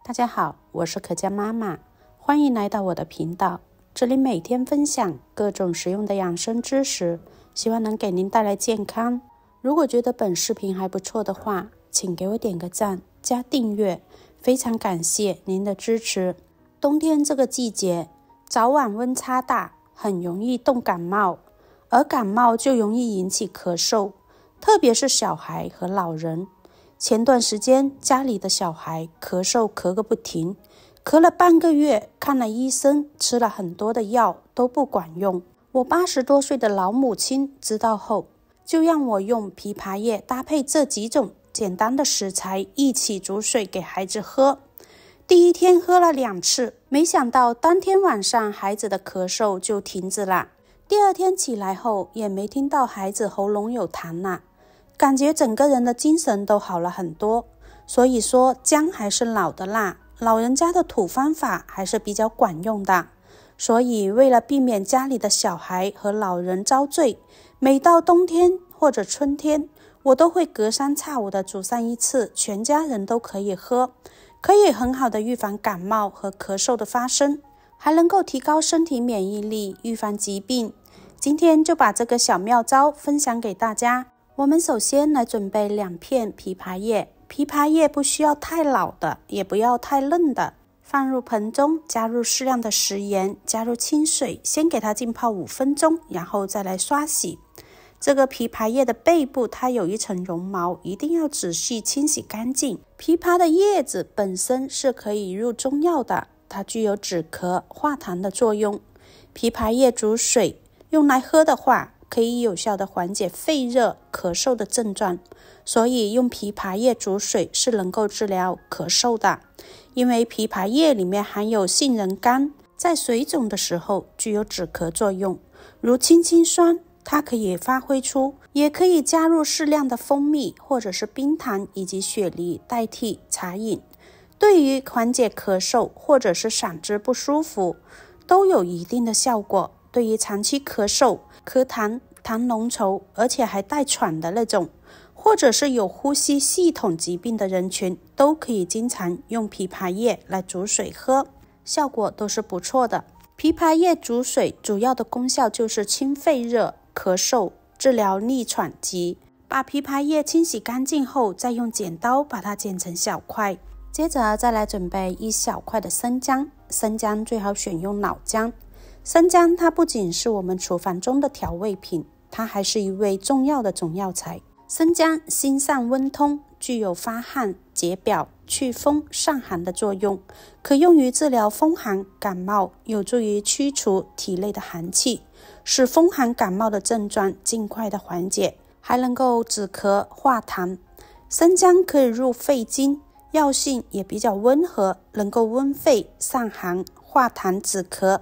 大家好，我是可嘉妈妈，欢迎来到我的频道。这里每天分享各种实用的养生知识，希望能给您带来健康。如果觉得本视频还不错的话，请给我点个赞加订阅，非常感谢您的支持。冬天这个季节，早晚温差大，很容易冻感冒，而感冒就容易引起咳嗽，特别是小孩和老人。前段时间家里的小孩咳嗽咳个不停，咳了半个月，看了医生，吃了很多的药都不管用。我80多岁的老母亲知道后，就让我用枇杷叶搭配这几种简单的食材一起煮水给孩子喝。第一天喝了2次，没想到当天晚上孩子的咳嗽就停止了。第二天起来后，也没听到孩子喉咙有痰了，感觉整个人的精神都好了很多。所以说姜还是老的辣，老人家的土方法还是比较管用的。所以为了避免家里的小孩和老人遭罪，每到冬天或者春天，我都会隔三差五的煮上一次，全家人都可以喝，可以很好的预防感冒和咳嗽的发生，还能够提高身体免疫力，预防疾病。今天就把这个小妙招分享给大家。我们首先来准备2片枇杷叶，枇杷叶不需要太老的，也不要太嫩的，放入盆中，加入适量的食盐，加入清水，先给它浸泡5分钟，然后再来刷洗。这个枇杷叶的背部它有一层绒毛，一定要仔细清洗干净。枇杷的叶子本身是可以入中药的，它具有止咳化痰的作用。枇杷叶煮水用来喝的话，可以有效的缓解肺热咳嗽的症状，所以用枇杷叶煮水是能够治疗咳嗽的。因为枇杷叶里面含有杏仁苷，在水肿的时候具有止咳作用，如青青酸它可以发挥出，也可以加入适量的蜂蜜或者是冰糖以及雪梨代替茶饮，对于缓解咳嗽或者是嗓子不舒服都有一定的效果。对于长期咳嗽、咳痰、痰浓稠，而且还带喘的那种，或者是有呼吸系统疾病的人群，都可以经常用枇杷叶来煮水喝，效果都是不错的。枇杷叶煮水主要的功效就是清肺热、咳嗽、治疗逆喘疾。把枇杷叶清洗干净后，再用剪刀把它剪成小块。接着再来准备1小块的生姜，生姜最好选用老姜。生姜它不仅是我们厨房中的调味品，它还是一味重要的中药材。生姜辛散温通，具有发汗、解表、祛风、散寒的作用，可用于治疗风寒感冒，有助于驱除体内的寒气，使风寒感冒的症状尽快的缓解，还能够止咳化痰。生姜可以入肺经，药性也比较温和，能够温肺散寒化痰止咳，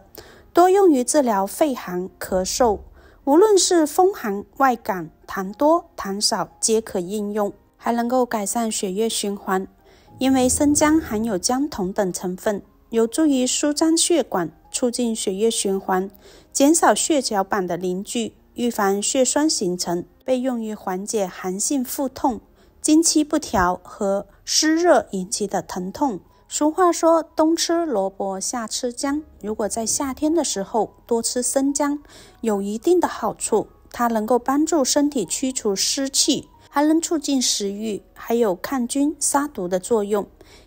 多用于治疗肺寒咳嗽，无论是风寒外感、痰多痰少皆可应用，还能够改善血液循环。因为生姜含有姜酮等成分，有助于舒张血管，促进血液循环，减少血小板的凝聚，预防血栓形成，被用于缓解寒性腹痛、经期不调和湿热引起的疼痛。俗话说冬吃萝卜夏吃姜，如果在夏天的时候多吃生姜，有一定的好处，它能够帮助身体驱除湿气，还能促进食欲，还有抗菌杀毒的作用。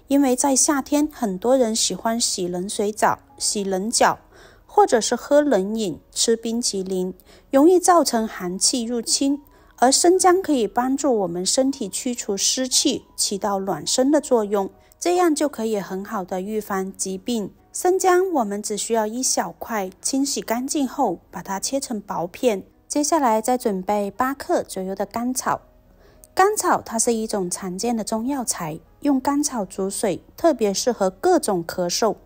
因为在夏天很多人喜欢洗冷水澡、洗冷脚，或者是喝冷饮、吃冰淇淋，容易造成寒气入侵，而生姜可以帮助我们身体驱除湿气，起到暖身的作用，这样就可以很好的预防疾病。生姜我们只需要1小块，清洗干净后把它切成薄片。接下来再准备8克左右的甘草。甘草它是一种常见的中药材，用甘草煮水特别适合各种咳嗽，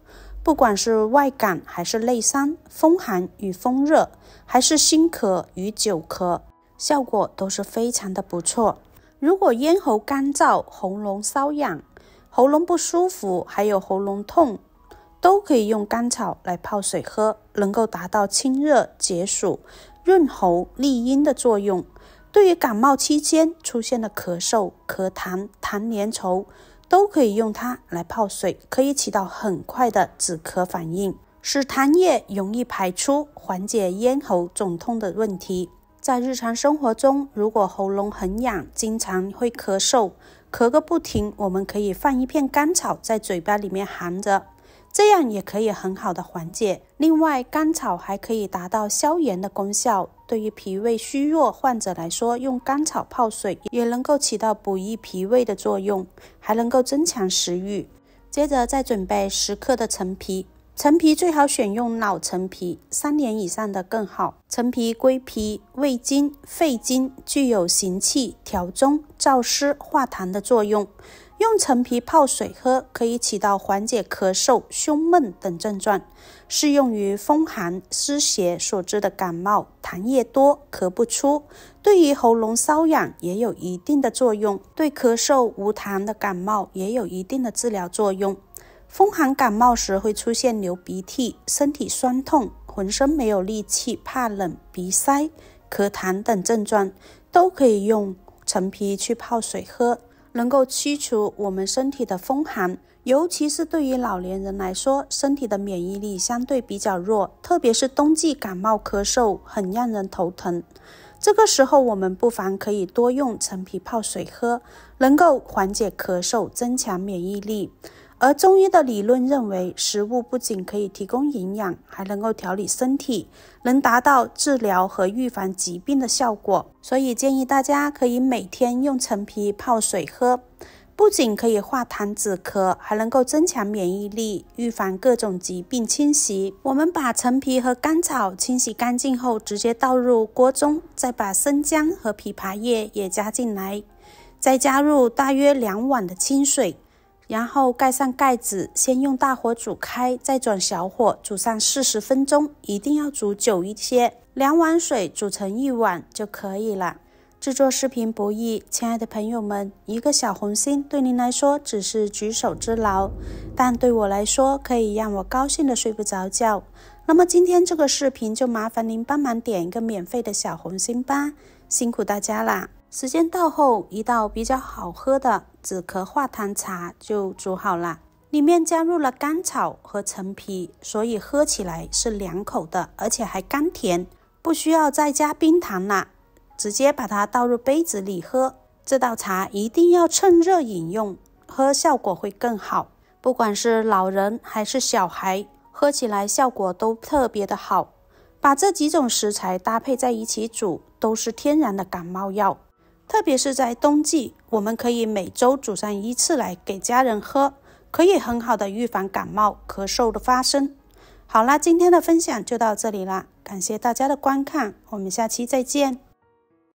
不管是外感还是内伤、风寒与风热，还是心咳与久咳，效果都是非常的不错。如果咽喉干燥、喉咙瘙痒、喉咙不舒服，还有喉咙痛，都可以用甘草来泡水喝，能够达到清热解暑、润喉利阴的作用。对于感冒期间出现的咳嗽、咳痰、痰粘稠，都可以用它来泡水，可以起到很快的止咳反应，使痰液容易排出，缓解咽喉肿痛的问题。在日常生活中，如果喉咙很痒，经常会咳嗽，咳个不停，我们可以放一片甘草在嘴巴里面含着，这样也可以很好的缓解。另外，甘草还可以达到消炎的功效，对于脾胃虚弱患者来说，用甘草泡水也能够起到补益脾胃的作用，还能够增强食欲。接着再准备10克的陈皮，陈皮最好选用老陈皮，3年以上的更好。陈皮归脾、胃经、肺经，具有行气、调中、燥湿、化痰的作用。用陈皮泡水喝，可以起到缓解咳嗽、胸闷等症状，适用于风寒、湿邪所致的感冒，痰液多、咳不出。对于喉咙瘙痒也有一定的作用，对咳嗽无痰的感冒也有一定的治疗作用。风寒感冒时会出现流鼻涕、身体酸痛、浑身没有力气、怕冷、鼻塞、咳痰等症状，都可以用陈皮去泡水喝，能够驱除我们身体的风寒。尤其是对于老年人来说，身体的免疫力相对比较弱，特别是冬季感冒咳嗽很让人头疼。这个时候我们不妨可以多用陈皮泡水喝，能够缓解咳嗽，增强免疫力。而中医的理论认为，食物不仅可以提供营养，还能够调理身体，能达到治疗和预防疾病的效果。所以建议大家可以每天用陈皮泡水喝，不仅可以化痰止咳，还能够增强免疫力，预防各种疾病侵袭。我们把陈皮和甘草清洗干净后，直接倒入锅中，再把生姜和枇杷叶也加进来，再加入大约2碗的清水，然后盖上盖子，先用大火煮开，再转小火煮上40分钟，一定要煮久一些。2碗水煮成1碗就可以了。制作视频不易，亲爱的朋友们，一个小红心对您来说只是举手之劳，但对我来说可以让我高兴的睡不着觉。那么今天这个视频就麻烦您帮忙点一个免费的小红心吧，辛苦大家啦。时间到后，一道比较好喝的止咳化痰茶就煮好了，里面加入了甘草和陈皮，所以喝起来是凉口的，而且还甘甜，不需要再加冰糖啦，直接把它倒入杯子里喝。这道茶一定要趁热饮用，喝效果会更好。不管是老人还是小孩，喝起来效果都特别的好。把这几种食材搭配在一起煮，都是天然的感冒药。特别是在冬季，我们可以每周煮上1次来给家人喝，可以很好的预防感冒、咳嗽的发生。好啦，今天的分享就到这里啦，感谢大家的观看，我们下期再见。